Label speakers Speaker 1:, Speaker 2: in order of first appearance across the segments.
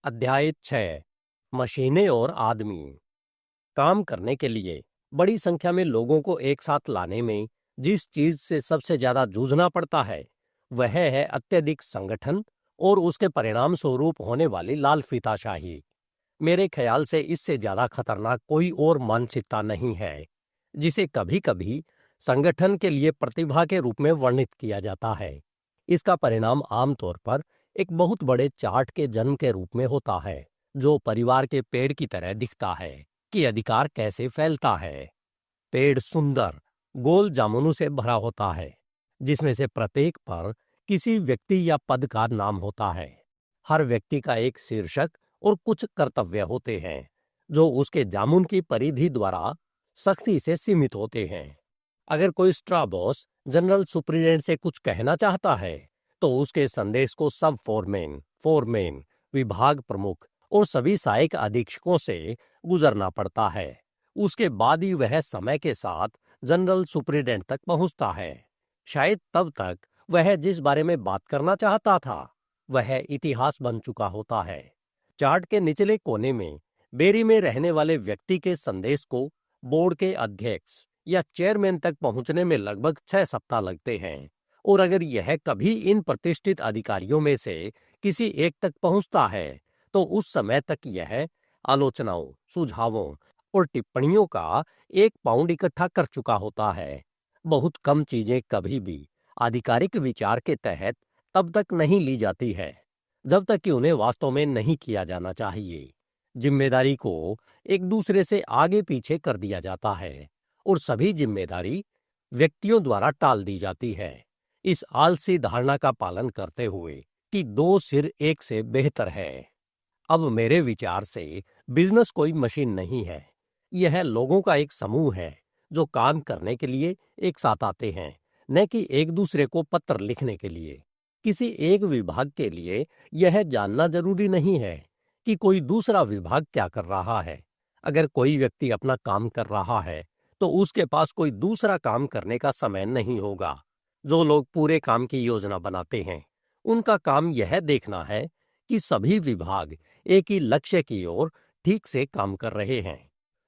Speaker 1: अध्याय 6। मशीनें और आदमी। काम करने के लिए बड़ी संख्या में लोगों को एक साथ लाने में जिस चीज से सबसे ज्यादा जूझना पड़ता है वह है अत्यधिक संगठन और उसके परिणाम स्वरूप होने वाली लाल फीताशाही। मेरे ख्याल से इससे ज्यादा खतरनाक कोई और मानसिकता नहीं है, जिसे कभी कभी संगठन के लिए प्रतिभा के रूप में वर्णित किया जाता है। इसका परिणाम आमतौर पर एक बहुत बड़े चार्ट के जन्म के रूप में होता है, जो परिवार के पेड़ की तरह दिखता है कि अधिकार कैसे फैलता है। पेड़ सुंदर गोल जामुनों से भरा होता है, जिसमें से प्रत्येक पर किसी व्यक्ति या पद का नाम होता है। हर व्यक्ति का एक शीर्षक और कुछ कर्तव्य होते हैं, जो उसके जामुन की परिधि द्वारा सख्ती से सीमित होते हैं। अगर कोई स्ट्रा बॉस जनरल सुपरिटेंडेंट से कुछ कहना चाहता है, तो उसके संदेश को सब फोरमैन, विभाग प्रमुख और सभी सहायक अधीक्षकों से गुजरना पड़ता है। उसके बाद ही वह समय के साथ जनरल सुपरिटेंडेंट तक पहुंचता है। शायद तब तक वह जिस बारे में बात करना चाहता था वह इतिहास बन चुका होता है। चार्ट के निचले कोने में बेरी में रहने वाले व्यक्ति के संदेश को बोर्ड के अध्यक्ष या चेयरमैन तक पहुंचने में लगभग 6 सप्ताह लगते हैं, और अगर यह कभी इन प्रतिष्ठित अधिकारियों में से किसी एक तक पहुंचता है, तो उस समय तक यह आलोचनाओं, सुझावों और टिप्पणियों का 1 पाउंड इकट्ठा कर चुका होता है। बहुत कम चीजें कभी भी आधिकारिक विचार के तहत तब तक नहीं ली जाती है जब तक कि उन्हें वास्तव में नहीं किया जाना चाहिए। जिम्मेदारी को एक दूसरे से आगे पीछे कर दिया जाता है और सभी जिम्मेदारी व्यक्तियों द्वारा टाल दी जाती है, इस आलसी धारणा का पालन करते हुए कि 2 सिर एक से बेहतर है। अब मेरे विचार से बिजनेस कोई मशीन नहीं है, यह लोगों का एक समूह है जो काम करने के लिए एक साथ आते हैं, न कि एक दूसरे को पत्र लिखने के लिए। किसी एक विभाग के लिए यह जानना जरूरी नहीं है कि कोई दूसरा विभाग क्या कर रहा है। अगर कोई व्यक्ति अपना काम कर रहा है, तो उसके पास कोई दूसरा काम करने का समय नहीं होगा। जो लोग पूरे काम की योजना बनाते हैं, उनका काम यह देखना है कि सभी विभाग एक ही लक्ष्य की ओर ठीक से काम कर रहे हैं।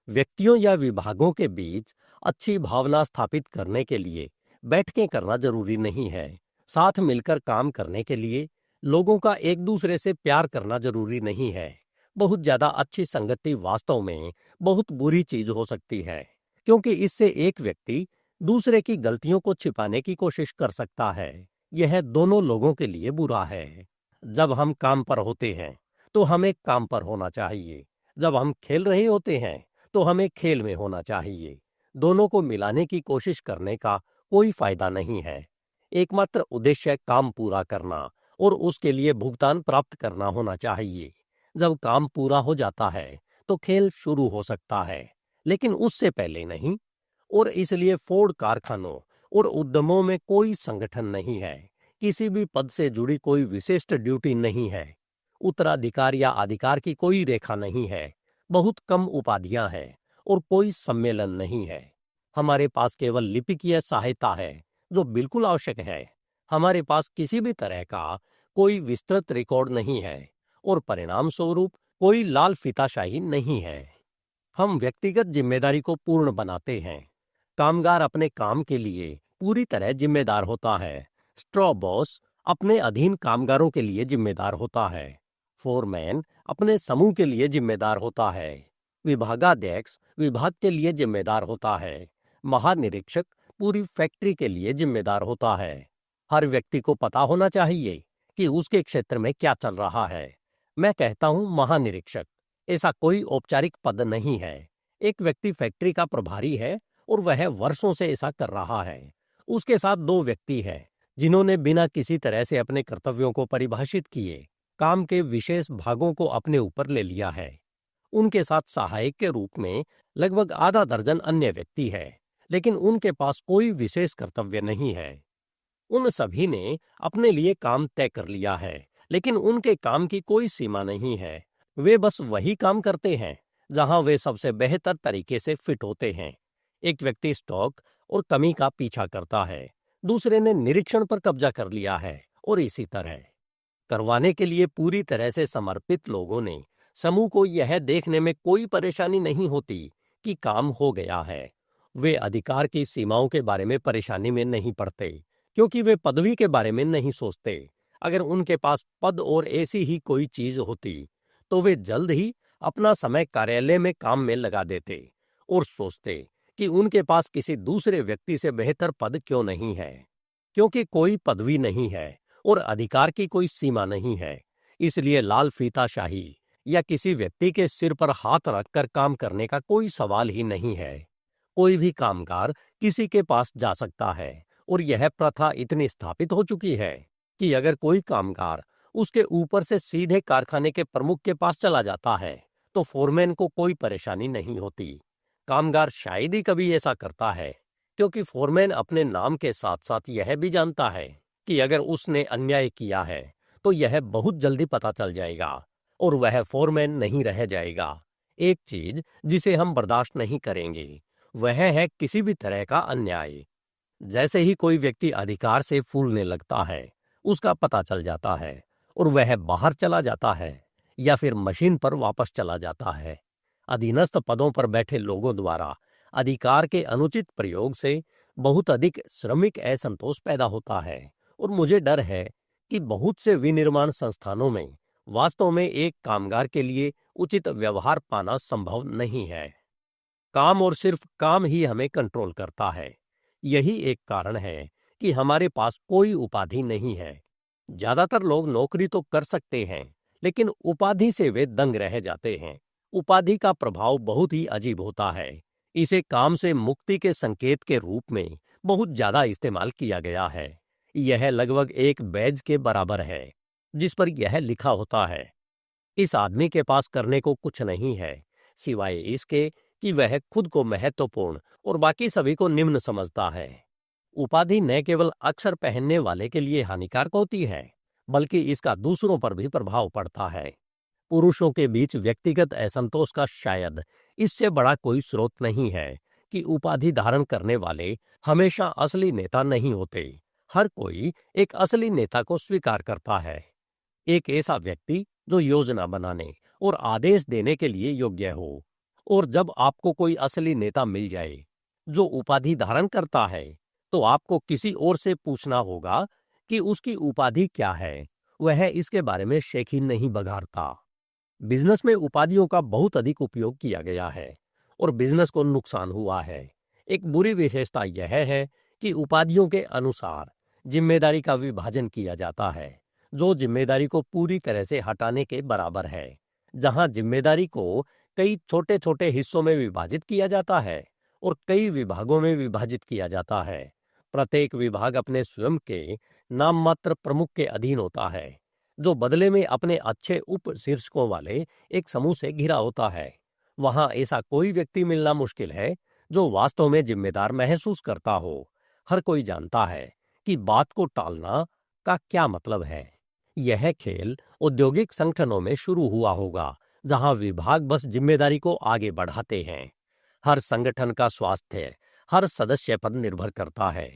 Speaker 1: व्यक्तियों या विभागों के बीच अच्छी भावना स्थापित करने के लिए बैठकें करना जरूरी नहीं है। साथ मिलकर काम करने के लिए लोगों का एक दूसरे से प्यार करना जरूरी नहीं है। बहुत ज्यादा अच्छी संगति वास्तव में बहुत बुरी चीज हो सकती है, क्योंकि इससे एक व्यक्ति दूसरे की गलतियों को छिपाने की कोशिश कर सकता है। यह दोनों लोगों के लिए बुरा है। जब हम काम पर होते हैं तो हमें काम पर होना चाहिए। जब हम खेल रहे होते हैं तो हमें खेल में होना चाहिए। दोनों को मिलाने की कोशिश करने का कोई फायदा नहीं है। एकमात्र उद्देश्य काम पूरा करना और उसके लिए भुगतान प्राप्त करना होना चाहिए। जब काम पूरा हो जाता है तो खेल शुरू हो सकता है, लेकिन उससे पहले नहीं। और इसलिए फोर्ड कारखानों और उद्यमों में कोई संगठन नहीं है। किसी भी पद से जुड़ी कोई विशिष्ट ड्यूटी नहीं है। उत्तराधिकार या अधिकार की कोई रेखा नहीं है। बहुत कम उपाधियां हैं और कोई सम्मेलन नहीं है। हमारे पास केवल लिपिकीय सहायता है, जो बिल्कुल आवश्यक है। हमारे पास किसी भी तरह का कोई विस्तृत रिकॉर्ड नहीं है और परिणाम स्वरूप कोई लाल फीताशाही नहीं है। हम व्यक्तिगत जिम्मेदारी को पूर्ण बनाते हैं। कामगार अपने काम के लिए पूरी तरह जिम्मेदार होता है। स्ट्रॉ बॉस अपने अधीन कामगारों के लिए जिम्मेदार होता है। फोरमैन अपने समूह के लिए जिम्मेदार होता है। विभागाध्यक्ष विभाग के लिए जिम्मेदार होता है। महानिरीक्षक पूरी फैक्ट्री के लिए जिम्मेदार होता है। हर व्यक्ति को पता होना चाहिए कि उसके क्षेत्र में क्या चल रहा है। मैं कहता हूं महानिरीक्षक, ऐसा कोई औपचारिक पद नहीं है। एक व्यक्ति फैक्ट्री का प्रभारी है और वह वर्षों से ऐसा कर रहा है। उसके साथ 2 व्यक्ति हैं जिन्होंने बिना किसी तरह से अपने कर्तव्यों को परिभाषित किए काम के विशेष भागों को अपने ऊपर ले लिया है। उनके साथ सहायक के रूप में लगभग आधा दर्जन अन्य व्यक्ति है, लेकिन उनके पास कोई विशेष कर्तव्य नहीं है। उन सभी ने अपने लिए काम तय कर लिया है, लेकिन उनके काम की कोई सीमा नहीं है। वे बस वही काम करते हैं जहां वे सबसे बेहतर तरीके से फिट होते हैं। एक व्यक्ति स्टॉक और कमी का पीछा करता है, दूसरे ने निरीक्षण पर कब्जा कर लिया है, और इसी तरह। करवाने के लिए पूरी तरह से समर्पित लोगों ने समूह को यह देखने में कोई परेशानी नहीं होती कि काम हो गया है। वे अधिकार की सीमाओं के बारे में परेशानी में नहीं पड़ते, क्योंकि वे पदवी के बारे में नहीं सोचते। अगर उनके पास पद और ऐसी ही कोई चीज होती तो वे जल्द ही अपना समय कार्यालय में काम में लगा देते और सोचते कि उनके पास किसी दूसरे व्यक्ति से बेहतर पद क्यों नहीं है। क्योंकि कोई पदवी नहीं है और अधिकार की कोई सीमा नहीं है, इसलिए लाल फीताशाही या किसी व्यक्ति के सिर पर हाथ रखकर काम करने का कोई सवाल ही नहीं है। कोई भी कामगार किसी के पास जा सकता है और यह प्रथा इतनी स्थापित हो चुकी है कि अगर कोई कामगार उसके ऊपर से सीधे कारखाने के प्रमुख के पास चला जाता है तो फोरमैन को कोई परेशानी नहीं होती। कामगार शायद ही कभी ऐसा करता है, क्योंकि फोरमैन अपने नाम के साथ साथ यह भी जानता है कि अगर उसने अन्याय किया है तो यह बहुत जल्दी पता चल जाएगा और वह फोरमैन नहीं रह जाएगा। एक चीज जिसे हम बर्दाश्त नहीं करेंगे वह है किसी भी तरह का अन्याय। जैसे ही कोई व्यक्ति अधिकार से फूलने लगता है, उसका पता चल जाता है और वह बाहर चला जाता है या फिर मशीन पर वापस चला जाता है। अधीनस्थ पदों पर बैठे लोगों द्वारा अधिकार के अनुचित प्रयोग से बहुत अधिक श्रमिक असंतोष पैदा होता है और मुझे डर है कि बहुत से विनिर्माण संस्थानों में वास्तव में एक कामगार के लिए उचित व्यवहार पाना संभव नहीं है। काम और सिर्फ काम ही हमें कंट्रोल करता है। यही एक कारण है कि हमारे पास कोई उपाधि नहीं है। ज्यादातर लोग नौकरी तो कर सकते हैं, लेकिन उपाधि से वे दंग रह जाते हैं। उपाधि का प्रभाव बहुत ही अजीब होता है। इसे काम से मुक्ति के संकेत के रूप में बहुत ज्यादा इस्तेमाल किया गया है। यह लगभग एक बैज के बराबर है जिस पर यह लिखा होता है, इस आदमी के पास करने को कुछ नहीं है सिवाय इसके कि वह खुद को महत्वपूर्ण और बाकी सभी को निम्न समझता है। उपाधि न केवल अक्सर पहनने वाले के लिए हानिकारक होती है, बल्कि इसका दूसरों पर भी प्रभाव पड़ता है। पुरुषों के बीच व्यक्तिगत असंतोष का शायद इससे बड़ा कोई स्रोत नहीं है कि उपाधि धारण करने वाले हमेशा असली नेता नहीं होते। हर कोई एक असली नेता को स्वीकार करता है, एक ऐसा व्यक्ति जो योजना बनाने और आदेश देने के लिए योग्य हो। और जब आपको कोई असली नेता मिल जाए जो उपाधि धारण करता है, तो आपको किसी और से पूछना होगा कि उसकी उपाधि क्या है। वह इसके बारे में शेखी नहीं बघारता। बिजनेस में उपाधियों का बहुत अधिक उपयोग किया गया है और बिजनेस को नुकसान हुआ है। एक बुरी विशेषता यह है कि उपाधियों के अनुसार जिम्मेदारी का विभाजन किया जाता है, जो जिम्मेदारी को पूरी तरह से हटाने के बराबर है। जहां जिम्मेदारी को कई छोटे छोटे हिस्सों में विभाजित किया जाता है और कई विभागों में विभाजित किया जाता है, प्रत्येक विभाग अपने स्वयं के नाम मात्र प्रमुख के अधीन होता है, जो बदले में अपने अच्छे उप शीर्षकों वाले एक समूह से घिरा होता है। वहां ऐसा कोई व्यक्ति मिलना मुश्किल है जो वास्तव में जिम्मेदार महसूस करता हो। हर कोई जानता है कि बात को टालना का क्या मतलब है। यह खेल औद्योगिक संगठनों में शुरू हुआ होगा, जहां विभाग बस जिम्मेदारी को आगे बढ़ाते हैं। हर संगठन का स्वास्थ्य हर सदस्य पर निर्भर करता है,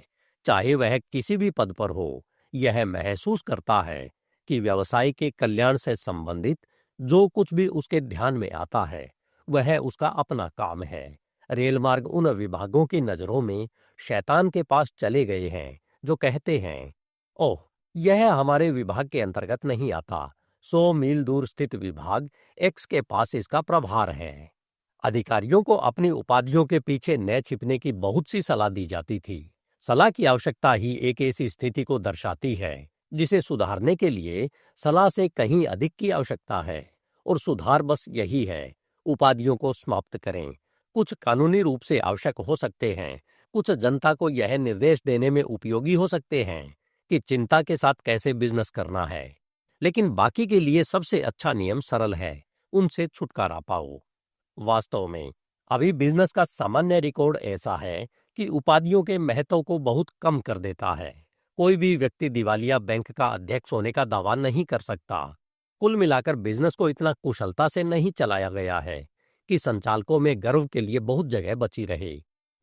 Speaker 1: चाहे वह किसी भी पद पर हो। यह महसूस करता है कि व्यवसाय के कल्याण से संबंधित जो कुछ भी उसके ध्यान में आता है वह उसका अपना काम है। रेल मार्ग उन विभागों की नजरों में शैतान के पास चले गए हैं जो कहते हैं, ओह, यह हमारे विभाग के अंतर्गत नहीं आता। 100 मील दूर स्थित विभाग एक्स के पास इसका प्रभार है। अधिकारियों को अपनी उपाधियों के पीछे न छिपने की बहुत सी सलाह दी जाती थी। सलाह की आवश्यकता ही एक ऐसी स्थिति को दर्शाती है जिसे सुधारने के लिए सलाह से कहीं अधिक की आवश्यकता है। और सुधार बस यही है, उपाधियों को समाप्त करें। कुछ कानूनी रूप से आवश्यक हो सकते हैं, कुछ जनता को यह निर्देश देने में उपयोगी हो सकते हैं कि चिंता के साथ कैसे बिजनेस करना है, लेकिन बाकी के लिए सबसे अच्छा नियम सरल है, उनसे छुटकारा पाओ। वास्तव में अभी बिजनेस का सामान्य रिकॉर्ड ऐसा है कि उपाधियों के महत्व को बहुत कम कर देता है। कोई भी व्यक्ति दिवालिया बैंक का अध्यक्ष होने का दावा नहीं कर सकता। कुल मिलाकर बिजनेस को इतना कुशलता से नहीं चलाया गया है कि संचालकों में गर्व के लिए बहुत जगह बची रहे।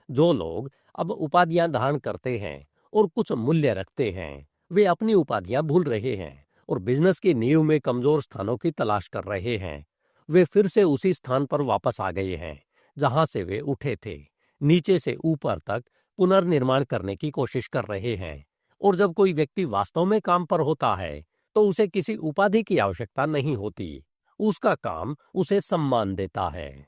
Speaker 1: जो लोग अब उपाधियां धारण करते हैं और कुछ मूल्य रखते हैं, वे अपनी उपाधियां भूल रहे हैं और बिजनेस की नींव में कमजोर स्थानों की तलाश कर रहे हैं। वे फिर से उसी स्थान पर वापस आ गए हैं जहां से वे उठे थे। नीचे से ऊपर तक पुनर्निर्माण करने की कोशिश कर रहे हैं। और जब कोई व्यक्ति वास्तव में काम पर होता है तो उसे किसी उपाधि की आवश्यकता नहीं होती। उसका काम उसे सम्मान देता है।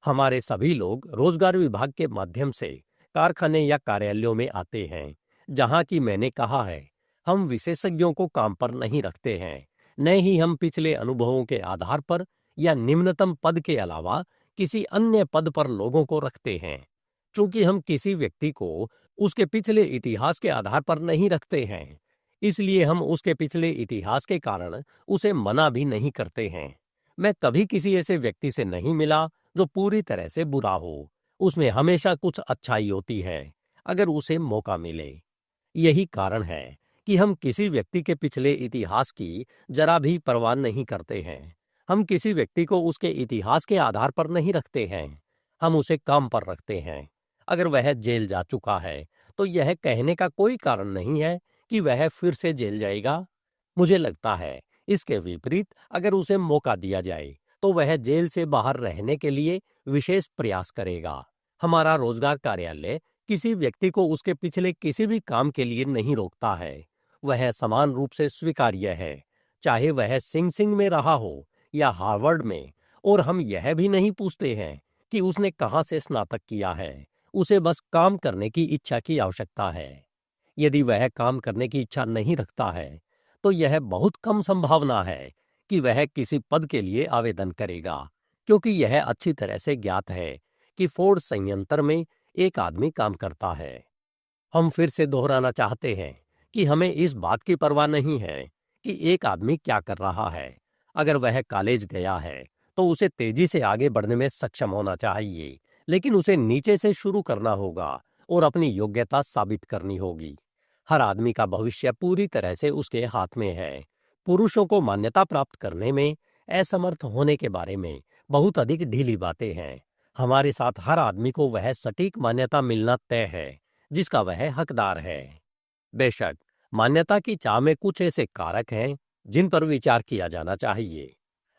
Speaker 1: हमारे सभी लोग रोजगार विभाग के माध्यम से कारखाने या कार्यालयों में आते हैं। जहां की मैंने कहा है, हम विशेषज्ञों को काम पर नहीं रखते हैं, न ही हम पिछले अनुभवों के आधार पर या निम्नतम पद के अलावा किसी अन्य पद पर लोगों को रखते हैं। चूंकि हम किसी व्यक्ति को उसके पिछले इतिहास के आधार पर नहीं रखते हैं, इसलिए हम उसके पिछले इतिहास के कारण उसे मना भी नहीं करते हैं। मैं कभी किसी ऐसे व्यक्ति से नहीं मिला जो पूरी तरह से बुरा हो। उसमें हमेशा कुछ अच्छाई होती है अगर उसे मौका मिले। यही कारण है कि हम किसी व्यक्ति के पिछले इतिहास की जरा भी परवाह नहीं करते हैं। हम किसी व्यक्ति को उसके इतिहास के आधार पर नहीं रखते हैं, हम उसे काम पर रखते हैं। अगर वह जेल जा चुका है तो यह कहने का कोई कारण नहीं है कि वह फिर से जेल जाएगा। मुझे लगता है इसके विपरीत, अगर उसे मौका दिया जाए तो वह जेल से बाहर रहने के लिए विशेष प्रयास करेगा। हमारा रोजगार कार्यालय किसी व्यक्ति को उसके पिछले किसी भी काम के लिए नहीं रोकता है। वह समान रूप से स्वीकार्य है, चाहे वह सिंग सिंग में रहा हो या हार्वर्ड में। और हम यह भी नहीं पूछते हैं कि उसने कहाँ से स्नातक किया है। उसे बस काम करने की इच्छा की आवश्यकता है। यदि वह काम करने की इच्छा नहीं रखता है तो यह बहुत कम संभावना है कि वह किसी पद के लिए आवेदन करेगा, क्योंकि यह अच्छी तरह से ज्ञात है कि फोर्ड संयंत्र में एक आदमी काम करता है। हम फिर से दोहराना चाहते हैं कि हमें इस बात की परवाह नहीं है कि एक आदमी क्या कर रहा है। अगर वह कॉलेज गया है तो उसे तेजी से आगे बढ़ने में सक्षम होना चाहिए, लेकिन उसे नीचे से शुरू करना होगा और अपनी योग्यता साबित करनी होगी। हर आदमी का भविष्य पूरी तरह से उसके हाथ में है। पुरुषों को मान्यता प्राप्त करने में असमर्थ होने के बारे में बहुत अधिक ढीली बातें हैं। हमारे साथ हर आदमी को वह सटीक मान्यता मिलना तय है जिसका वह हकदार है। बेशक मान्यता की चाह में कुछ ऐसे कारक हैं जिन पर विचार किया जाना चाहिए।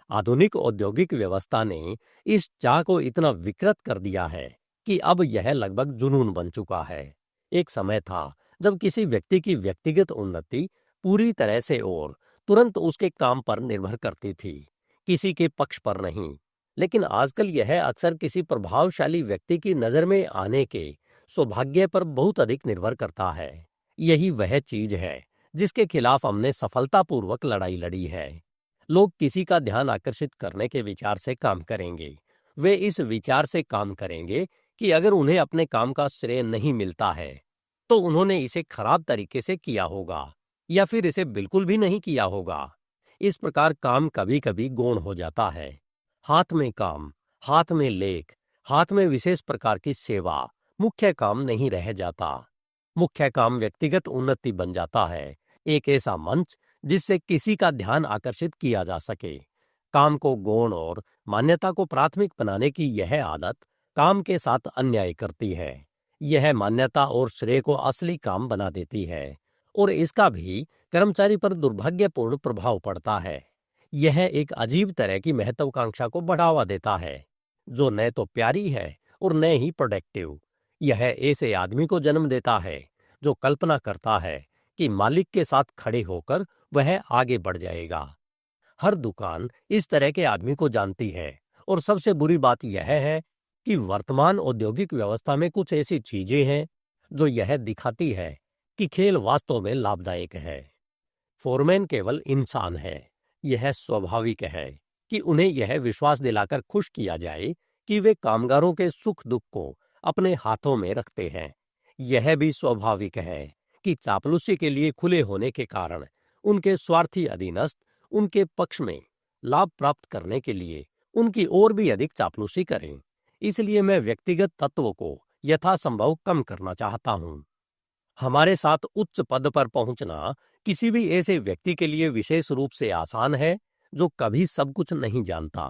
Speaker 1: आधुनिक औद्योगिक व्यवस्था ने इस चाह को इतना विकृत कर दिया है कि अब यह लगभग जुनून बन चुका है। एक समय था जब किसी व्यक्ति की व्यक्तिगत उन्नति पूरी तरह से और तुरंत उसके काम पर निर्भर करती थी, किसी के पक्ष पर नहीं। लेकिन आजकल यह अक्सर किसी प्रभावशाली व्यक्ति की नजर में आने के सौभाग्य पर बहुत अधिक निर्भर करता है। यही वह चीज है जिसके खिलाफ हमने सफलतापूर्वक लड़ाई लड़ी है। लोग किसी का ध्यान आकर्षित करने के विचार से काम करेंगे। वे इस विचार से काम करेंगे कि अगर उन्हें अपने काम का श्रेय नहीं मिलता है तो उन्होंने इसे खराब तरीके से किया होगा या फिर इसे बिल्कुल भी नहीं किया होगा। इस प्रकार काम कभी कभी गौण हो जाता है। हाथ में काम, हाथ में लेख, हाथ में विशेष प्रकार की सेवा मुख्य काम नहीं रह जाता। मुख्य काम व्यक्तिगत उन्नति बन जाता है, एक ऐसा मंच जिससे किसी का ध्यान आकर्षित किया जा सके। काम को गौण और मान्यता को प्राथमिक बनाने की यह आदत काम के साथ अन्याय करती है। यह मान्यता और श्रेय को असली काम बना देती है और इसका भी कर्मचारी पर दुर्भाग्यपूर्ण प्रभाव पड़ता है। यह एक अजीब तरह की महत्वाकांक्षा को बढ़ावा देता है जो न तो प्यारी है और न ही प्रोडक्टिव। यह ऐसे आदमी को जन्म देता है जो कल्पना करता है कि मालिक के साथ खड़े होकर वह आगे बढ़ जाएगा। हर दुकान इस तरह के आदमी को जानती है और सबसे बुरी बात यह है कि वर्तमान औद्योगिक व्यवस्था में कुछ ऐसी चीजें हैं जो यह दिखाती है कि खेल वास्तव में लाभदायक है। फोरमैन केवल इंसान है। यह स्वाभाविक है कि उन्हें यह विश्वास दिलाकर खुश किया जाए कि वे कामगारों के सुख दुख को अपने हाथों में रखते हैं। यह भी स्वाभाविक है कि चापलूसी के लिए खुले होने के कारण उनके स्वार्थी अधीनस्थ उनके पक्ष में लाभ प्राप्त करने के लिए उनकी और भी अधिक चापलूसी करें। इसलिए मैं व्यक्तिगत तत्वों को यथासंभव कम करना चाहता हूं। हमारे साथ उच्च पद पर पहुंचना किसी भी ऐसे व्यक्ति के लिए विशेष रूप से आसान है जो कभी सब कुछ नहीं जानता।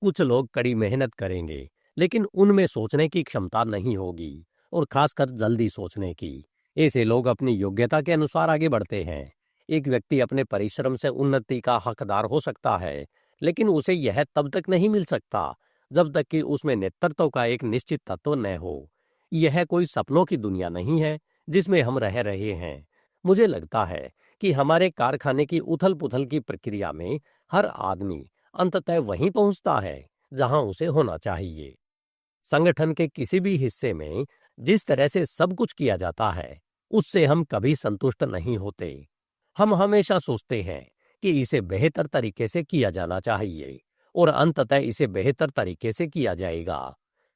Speaker 1: कुछ लोग कड़ी मेहनत करेंगे लेकिन उनमें सोचने की क्षमता नहीं होगी और खासकर जल्दी सोचने की। ऐसे लोग अपनी योग्यता के अनुसार आगे बढ़ते हैं। एक व्यक्ति अपने परिश्रम से उन्नति का हकदार हो सकता है, लेकिन उसे यह तब तक नहीं मिल सकता जब तक कि उसमें नेतृत्व का एक निश्चित तत्व न हो। यह कोई सपनों की दुनिया नहीं है जिसमें हम रह रहे हैं। मुझे लगता है कि हमारे कारखाने की उथल पुथल की प्रक्रिया में हर आदमी अंततः वहीं पहुंचता है जहां उसे होना चाहिए। संगठन के किसी भी हिस्से में जिस तरह से सब कुछ किया जाता है, उससे हम कभी संतुष्ट नहीं होते। हम हमेशा सोचते हैं कि इसे बेहतर तरीके से किया जाना चाहिए और अंततः इसे बेहतर तरीके से किया जाएगा।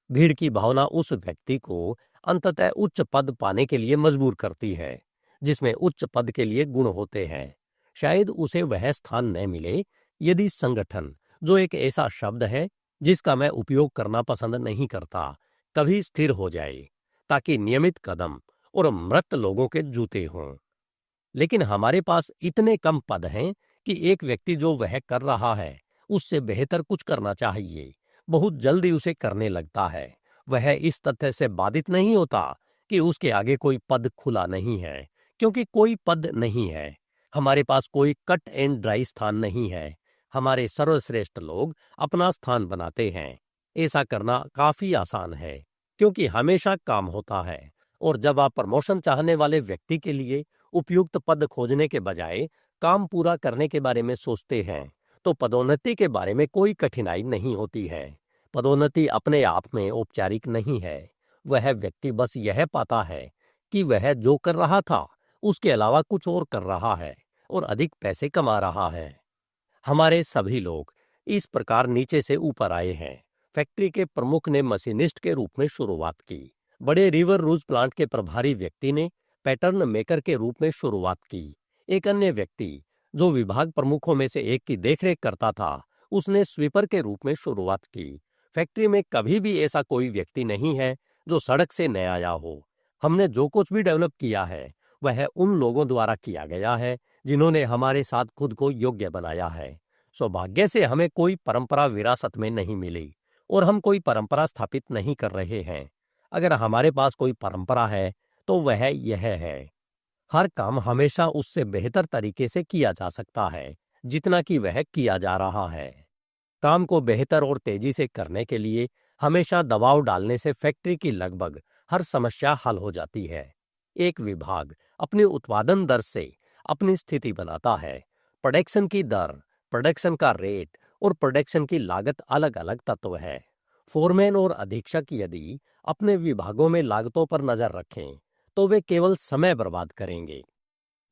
Speaker 1: भीड़ की भावना उस व्यक्ति को अंततः उच्च पद पाने के लिए मजबूर करती है, जिसमें उच्च पद के लिए गुण होते हैं। शायद उसे वह स्थान न मिले यदि संगठन, जो एक ऐसा शब्द है जिसका मैं उपयोग करना पसंद नहीं करता, कभी स्थिर हो जाए, ताकि नियमित कदम और मृत लोगों के जूते हों। लेकिन हमारे पास इतने कम पद हैं कि एक व्यक्ति जो वह कर रहा है उससे बेहतर कुछ करना चाहिए, बहुत जल्दी उसे करने लगता है। वह इस तथ्य से बाधित नहीं होता कि उसके आगे कोई पद खुला नहीं है, क्योंकि कोई पद नहीं है। हमारे पास कोई कट एंड ड्राई स्थान नहीं है। हमारे सर्वश्रेष्ठ लोग अपना स्थान बनाते हैं। ऐसा करना काफी आसान है, क्योंकि हमेशा काम होता है। और जब आप प्रमोशन चाहने वाले व्यक्ति के लिए उपयुक्त पद खोजने के बजाय काम पूरा करने के बारे में सोचते हैं, तो पदोन्नति के बारे में कोई कठिनाई नहीं होती है। पदोन्नति अपने आप में औपचारिक नहीं है। वह व्यक्ति बस यह पाता है कि वह जो कर रहा था उसके अलावा कुछ और कर रहा है और अधिक पैसे कमा रहा है। हमारे सभी लोग इस प्रकार नीचे से ऊपर आए हैं। फैक्ट्री के प्रमुख ने मशीनिस्ट के रूप में शुरुआत की। बड़े रिवर रूज प्लांट के प्रभारी व्यक्ति ने पैटर्न मेकर के रूप में शुरुआत की। एक अन्य व्यक्ति, जो विभाग प्रमुखों में से एक की देखरेख करता था, उसने स्वीपर के रूप में शुरुआत की। फैक्ट्री में कभी भी ऐसा कोई व्यक्ति नहीं है जो सड़क से न आया हो। हमने जो कुछ भी डेवलप किया है वह उन लोगों द्वारा किया गया है जिन्होंने हमारे साथ खुद को योग्य बनाया है। सौभाग्य से हमें कोई परंपरा विरासत में नहीं मिली और हम कोई परंपरा स्थापित नहीं कर रहे हैं। अगर हमारे पास कोई परंपरा है तो वह यह है, हर काम हमेशा उससे बेहतर तरीके से किया जा सकता है जितना कि वह किया जा रहा है। काम को बेहतर और तेजी से करने के लिए हमेशा दबाव डालने से फैक्ट्री की लगभग हर समस्या हल हो जाती है। एक विभाग अपनी उत्पादन दर से अपनी स्थिति बनाता है। प्रोडक्शन की दर, प्रोडक्शन का रेट और प्रोडक्शन की लागत अलग अलग तत्व है। फोरमैन और अधीक्षक यदि अपने विभागों में लागतों पर नजर रखें तो वे केवल समय बर्बाद करेंगे।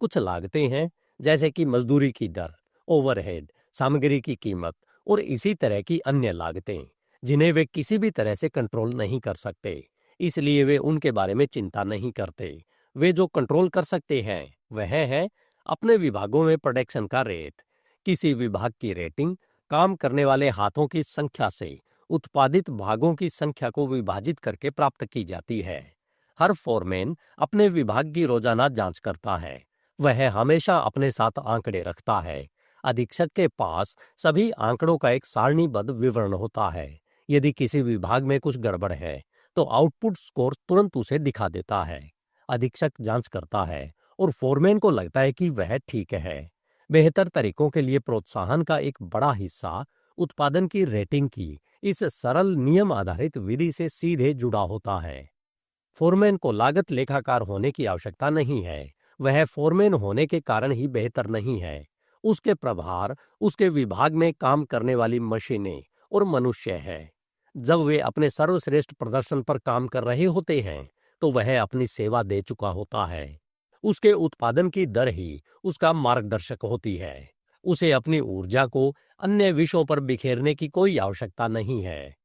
Speaker 1: कुछ लागतें हैं जैसे कि मजदूरी की दर, ओवरहेड, सामग्री की कीमत और इसी तरह की अन्य लागतें, जिन्हें वे किसी भी तरह से कंट्रोल नहीं कर सकते, इसलिए वे उनके बारे में चिंता नहीं करते। वे जो कंट्रोल कर सकते हैं वह है अपने विभागों में प्रोडक्शन का रेट। किसी विभाग की रेटिंग काम करने वाले हाथों की संख्या से उत्पादित भागों की संख्या को विभाजित करके प्राप्त की जाती है। हर फोरमैन अपने विभाग की रोजाना जांच करता है। वह हमेशा अपने साथ आंकड़े रखता है। अधीक्षक के पास सभी आंकड़ों का एक सारणीबद्ध विवरण होता है। यदि किसी विभाग में कुछ गड़बड़ है तो आउटपुट स्कोर तुरंत उसे दिखा देता है। अधीक्षक जांच करता है और फोरमैन को लगता है कि वह ठीक है। बेहतर तरीकों के लिए प्रोत्साहन का एक बड़ा हिस्सा उत्पादन की रेटिंग की इस सरल नियम आधारित विधि से सीधे जुड़ा होता है। फोरमैन को लागत लेखाकार होने की आवश्यकता नहीं है। वह फोरमैन होने के कारण ही बेहतर नहीं है। उसके प्रभार उसके विभाग में काम करने वाली मशीनें और मनुष्य है। जब वे अपने सर्वश्रेष्ठ प्रदर्शन पर काम कर रहे होते हैं तो वह अपनी सेवा दे चुका होता है। उसके उत्पादन की दर ही उसका मार्गदर्शक होती है। उसे अपनी ऊर्जा को अन्य विषयों पर बिखेरने की कोई आवश्यकता नहीं है।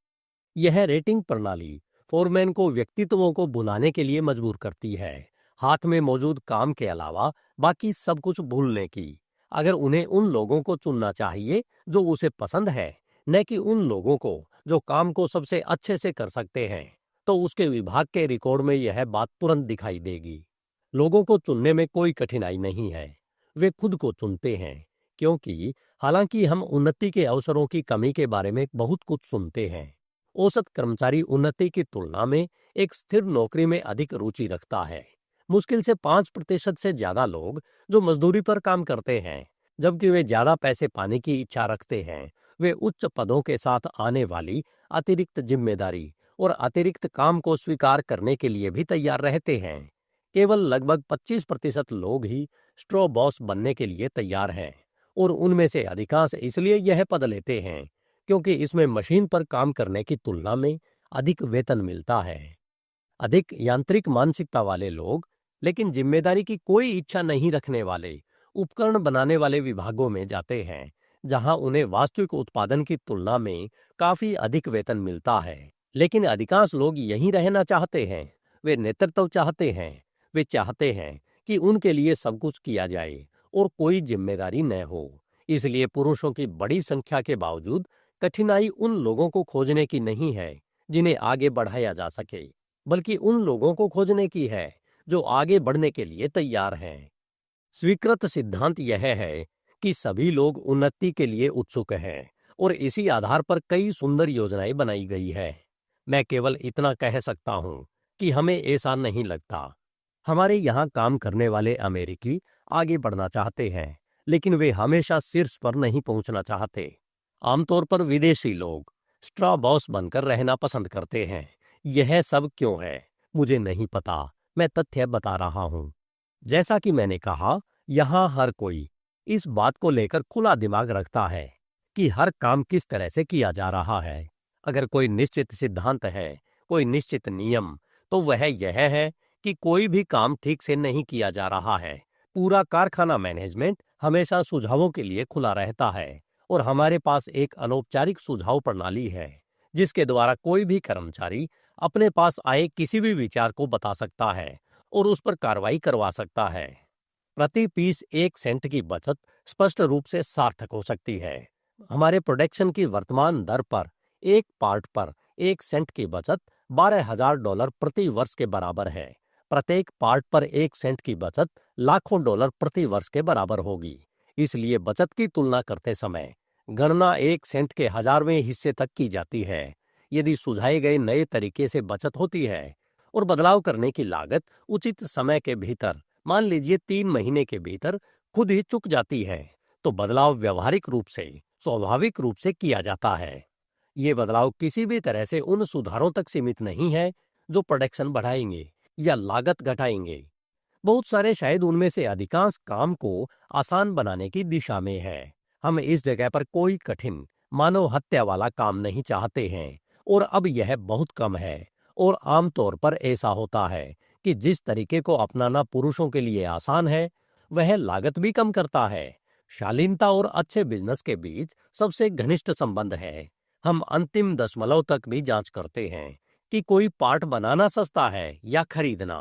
Speaker 1: यह रेटिंग प्रणाली फोरमैन को व्यक्तित्वों को बुलाने के लिए मजबूर करती है, हाथ में मौजूद काम के अलावा बाकी सब कुछ भूलने की। अगर उन्हें उन लोगों को चुनना चाहिए जो उसे पसंद है, न कि उन लोगों को जो काम को सबसे अच्छे से कर सकते हैं, तो उसके विभाग के रिकॉर्ड में यह बात तुरंत दिखाई देगी। लोगों को चुनने में कोई कठिनाई नहीं है। वे खुद को चुनते हैं, क्योंकि हालांकि हम उन्नति के अवसरों की कमी के बारे में बहुत कुछ सुनते हैं। औसत कर्मचारी उन्नति की तुलना में एक स्थिर नौकरी में अधिक रुचि रखता है। मुश्किल से 5% से ज्यादा लोग जो मजदूरी पर काम करते हैं, जबकि वे ज्यादा पैसे पाने की इच्छा रखते हैं, वे उच्च पदों के साथ आने वाली अतिरिक्त जिम्मेदारी और अतिरिक्त काम को स्वीकार करने के लिए भी तैयार रहते हैं। केवल लगभग 25% लोग ही स्ट्रॉ बॉस बनने के लिए तैयार हैं, और उनमें से अधिकांश इसलिए यह पद लेते हैं क्योंकि इसमें मशीन पर काम करने की तुलना में अधिक वेतन मिलता है। अधिक यांत्रिक मानसिकता वाले लोग, लेकिन जिम्मेदारी की कोई इच्छा नहीं रखने वाले, उपकरण बनाने वाले विभागों में जाते हैं, जहां उन्हें वास्तविक उत्पादन की तुलना में काफी अधिक वेतन मिलता है। लेकिन अधिकांश लोग यहीं रहना चाहते हैं। वे नेतृत्व चाहते हैं। वे चाहते हैं कि उनके लिए सब कुछ किया जाए और कोई जिम्मेदारी न हो। इसलिए पुरुषों की बड़ी संख्या के बावजूद कठिनाई उन लोगों को खोजने की नहीं है जिन्हें आगे बढ़ाया जा सके, बल्कि उन लोगों को खोजने की है जो आगे बढ़ने के लिए तैयार हैं। स्वीकृत सिद्धांत यह है कि सभी लोग उन्नति के लिए उत्सुक हैं, और इसी आधार पर कई सुंदर योजनाएं बनाई गई है। मैं केवल इतना कह सकता हूं कि हमें ऐसा नहीं लगता। हमारे यहाँ काम करने वाले अमेरिकी आगे बढ़ना चाहते हैं, लेकिन वे हमेशा शीर्ष पर नहीं पहुंचना चाहते। आमतौर पर विदेशी लोग स्ट्रॉ बॉस बनकर रहना पसंद करते हैं। यह सब क्यों है, मुझे नहीं पता। मैं तथ्य बता रहा हूं। जैसा कि मैंने कहा, यहाँ हर कोई इस बात को लेकर खुला दिमाग रखता है कि हर काम किस तरह से किया जा रहा है। अगर कोई निश्चित सिद्धांत है, कोई निश्चित नियम, तो वह यह है कि कोई भी काम ठीक से नहीं किया जा रहा है। पूरा कारखाना मैनेजमेंट हमेशा सुझावों के लिए खुला रहता है, और हमारे पास एक अनौपचारिक सुझाव प्रणाली है जिसके द्वारा कोई भी कर्मचारी अपने पास आए किसी भी विचार को बता सकता है और उस पर कार्रवाई करवा सकता है। प्रति पीस 1 सेंट की बचत स्पष्ट रूप से सार्थक हो सकती है। हमारे प्रोडक्शन की वर्तमान दर पर एक पार्ट पर 1 सेंट की बचत $12,000 प्रति वर्ष के बराबर है। प्रत्येक पार्ट पर 1 सेंट की बचत लाखों डॉलर प्रति वर्ष के बराबर होगी। इसलिए बचत की तुलना करते समय गणना 1 सेंट के 1000वें हिस्से तक की जाती है। यदि सुझाए गए नए तरीके से बचत होती है और बदलाव करने की लागत उचित समय के भीतर, मान लीजिए 3 महीने के भीतर, खुद ही चुक जाती है, तो बदलाव व्यवहारिक रूप से, स्वाभाविक रूप से किया जाता है। ये बदलाव किसी भी तरह से उन सुधारों तक सीमित नहीं है जो प्रोडक्शन बढ़ाएंगे या लागत घटाएंगे। बहुत सारे, शायद उनमें से अधिकांश, काम को आसान बनाने की दिशा में है। हम इस जगह पर कोई कठिन मानव हत्या वाला काम नहीं चाहते हैं, और अब यह बहुत कम है। और आमतौर पर ऐसा होता है कि जिस तरीके को अपनाना पुरुषों के लिए आसान है, वह लागत भी कम करता है। शालीनता और अच्छे बिजनेस के बीच सबसे घनिष्ठ संबंध है। हम अंतिम दशमलव तक भी जांच करते हैं कि कोई पार्ट बनाना सस्ता है या खरीदना।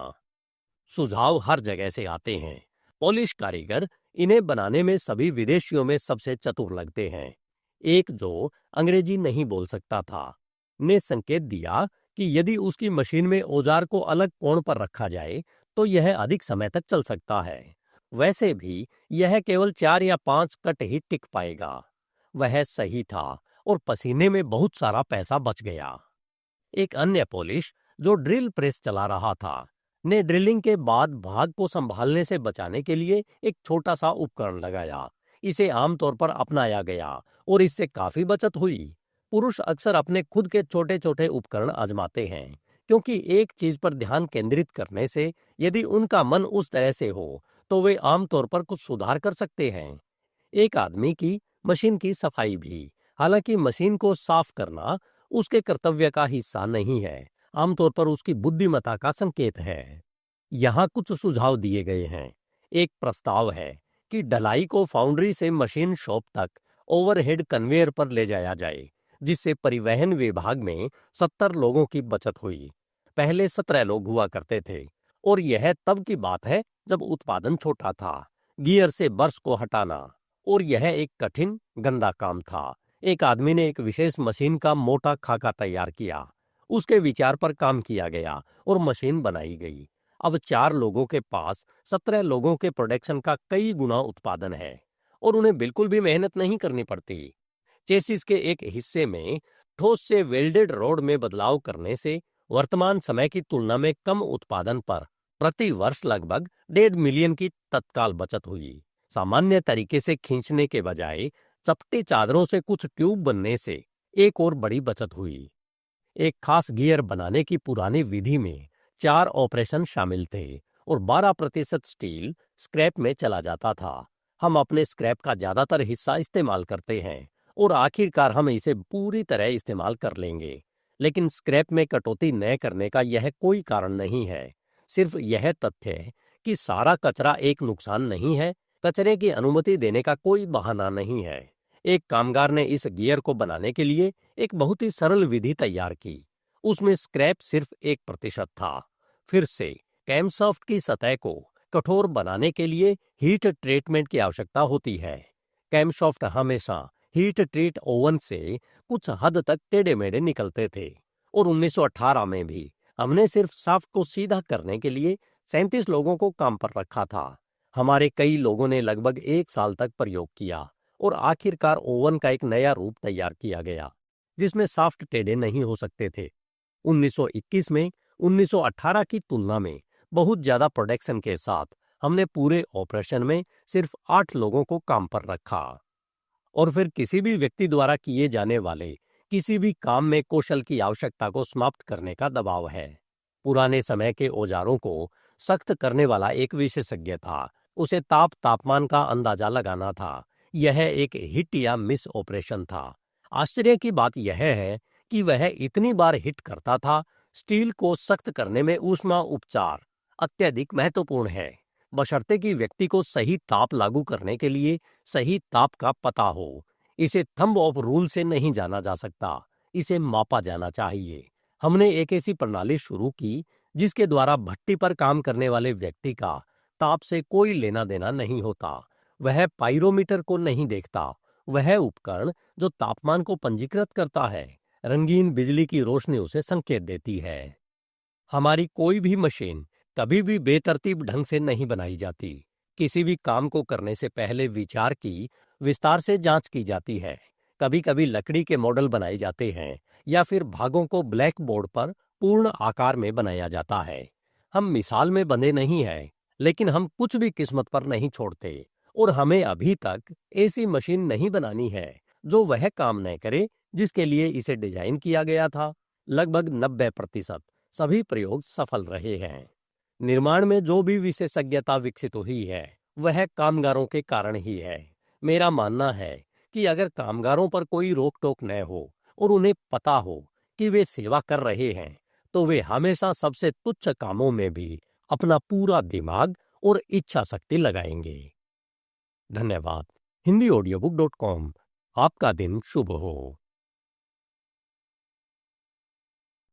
Speaker 1: सुझाव हर जगह से आते हैं। पोलिश कारीगर इन्हें बनाने में सभी विदेशियों में सबसे चतुर लगते हैं। एक जो अंग्रेजी नहीं बोल सकता था ने संकेत दिया कि यदि उसकी मशीन में औजार को अलग कोण पर रखा जाए तो यह अधिक समय तक चल सकता है। वैसे भी यह केवल 4 या 5 कट ही टिक पाएगा। वह सही था, और पसीने में बहुत सारा पैसा बच गया। एक अन्य पोलिश जो ड्रिल प्रेस चला रहा था ने ड्रिलिंग के बाद भाग को संभालने से बचाने के लिए एक छोटा सा उपकरण लगाया। इसे आमतौर पर अपनाया गया और इससे काफी बचत हुई। पुरुष अक्सर अपने खुद के छोटे छोटे उपकरण आजमाते हैं, क्योंकि एक चीज पर ध्यान केंद्रित करने से यदि उनका मन उस तरह से हो तो वे आमतौर पर कुछ सुधार कर सकते हैं। एक आदमी की मशीन की सफाई भी, हालांकि मशीन को साफ करना उसके कर्तव्य का हिस्सा नहीं है, आमतौर पर उसकी बुद्धिमत्ता का संकेत है। यहाँ कुछ सुझाव दिए गए हैं। एक प्रस्ताव है कि ढलाई को फाउंड्री से मशीन शॉप तक ओवरहेड कन्वेयर पर ले जाया जाए, जिससे परिवहन विभाग में 70 लोगों की बचत हुई। पहले 17 लोग हुआ करते थे, और यह तब की बात है जब उत्पादन छोटा था। गियर से बर्स को हटाना, और यह एक कठिन, गंदा काम था। एक आदमी ने एक विशेष मशीन का मोटा खाका तैयार किया। उसके विचार पर काम किया गया और मशीन बनाई गई। अब 4 लोगों के पास 17 लोगों के प्रोडक्शन का कई गुना उत्पादन है, और उन्हें बिल्कुल भी मेहनत नहीं करनी पड़ती। चेसिस के एक हिस्से में ठोस से वेल्डेड रोड में बदलाव करने से वर्तमान समय की तुलना में कम उत्पादन पर प्रति वर्ष लगभग 1.5 मिलियन की तत्काल बचत हुई। सामान्य तरीके से खींचने के बजाय चपटी चादरों से कुछ ट्यूब बनने से एक और बड़ी बचत हुई। एक खास गियर बनाने की पुरानी विधि में 4 ऑपरेशन शामिल थे और 12% स्टील स्क्रैप में चला जाता था। हम अपने स्क्रैप का ज्यादातर हिस्सा इस्तेमाल करते हैं और आखिरकार हम इसे पूरी तरह इस्तेमाल कर लेंगे। लेकिन स्क्रैप में कटौती न करने का यह कोई कारण नहीं है। सिर्फ यह तथ्य है कि सारा कचरा एक नुकसान नहीं है। कचरे की अनुमति देने का कोई बहाना नहीं है। एक कामगार ने इस गियर को बनाने के लिए एक बहुत ही सरल विधि तैयार की। उसमें स्क्रैप सिर्फ 1% था। फिर से कैमसॉफ्ट की सतह को कठोर बनाने के लिए हीट ट्रीटमेंट की आवश्यकता होती है। कैमसॉफ्ट हमेशा हीट ट्रीट ओवन से कुछ हद तक टेढ़े मेढ़े निकलते थे और 1918 में भी हमने सिर्फ शाफ्ट को सीधा करने के लिए 37 लोगों को काम पर रखा था। हमारे कई लोगों ने लगभग 1 साल तक प्रयोग किया और आखिरकार ओवन का एक नया रूप तैयार किया गया जिसमें शाफ्ट टेढ़े नहीं हो सकते थे। 1921 में 1918 की तुलना में बहुत ज्यादा प्रोडक्शन के साथ हमने पूरे ऑपरेशन में सिर्फ 8 लोगों को काम पर रखा। और फिर किसी भी व्यक्ति द्वारा किए जाने वाले किसी भी काम में कौशल की आवश्यकता को समाप्त करने का दबाव है। पुराने समय के औजारों को सख्त करने वाला एक विशेषज्ञ था। उसे तापमान का अंदाजा लगाना था। यह एक हिट या मिस ऑपरेशन था। आश्चर्य की बात यह है कि वह इतनी बार हिट करता था। स्टील को सख्त करने में ऊष्मा उपचार अत्यधिक महत्वपूर्ण है, बशर्ते कि व्यक्ति को सही ताप लागू करने के लिए सही ताप का पता हो। इसे थंब ऑफ रूल से नहीं जाना जा सकता, इसे मापा जाना चाहिए। हमने एक ऐसी प्रणाली शुरू की जिसके द्वारा भट्टी पर काम करने वाले व्यक्ति का ताप से कोई लेना देना नहीं होता। वह पाइरोमीटर को नहीं देखता। वह उपकरण जो तापमान को पंजीकृत करता है, रंगीन बिजली की रोशनी उसे संकेत देती है। हमारी कोई भी मशीन कभी भी बेतरतीब ढंग से नहीं बनाई जाती। किसी भी काम को करने से पहले विचार की विस्तार से जांच की जाती है। कभी कभी लकड़ी के मॉडल बनाए जाते हैं या फिर भागों को ब्लैक बोर्ड पर पूर्ण आकार में बनाया जाता है। हम मिसाल में बंधे नहीं हैं, लेकिन हम कुछ भी किस्मत पर नहीं छोड़ते और हमें अभी तक ऐसी मशीन नहीं बनानी है जो वह काम न करे जिसके लिए इसे डिजाइन किया गया था। लगभग 90% सभी प्रयोग सफल रहे हैं। निर्माण में जो भी विशेषज्ञता विकसित हुई है वह कामगारों के कारण ही है। मेरा मानना है कि अगर कामगारों पर कोई रोक टोक न हो और उन्हें पता हो कि वे सेवा कर रहे हैं, तो वे हमेशा सबसे तुच्छ कामों में भी अपना पूरा दिमाग और इच्छा शक्ति लगाएंगे। धन्यवाद। HindiAudiobook.com। आपका दिन शुभ हो।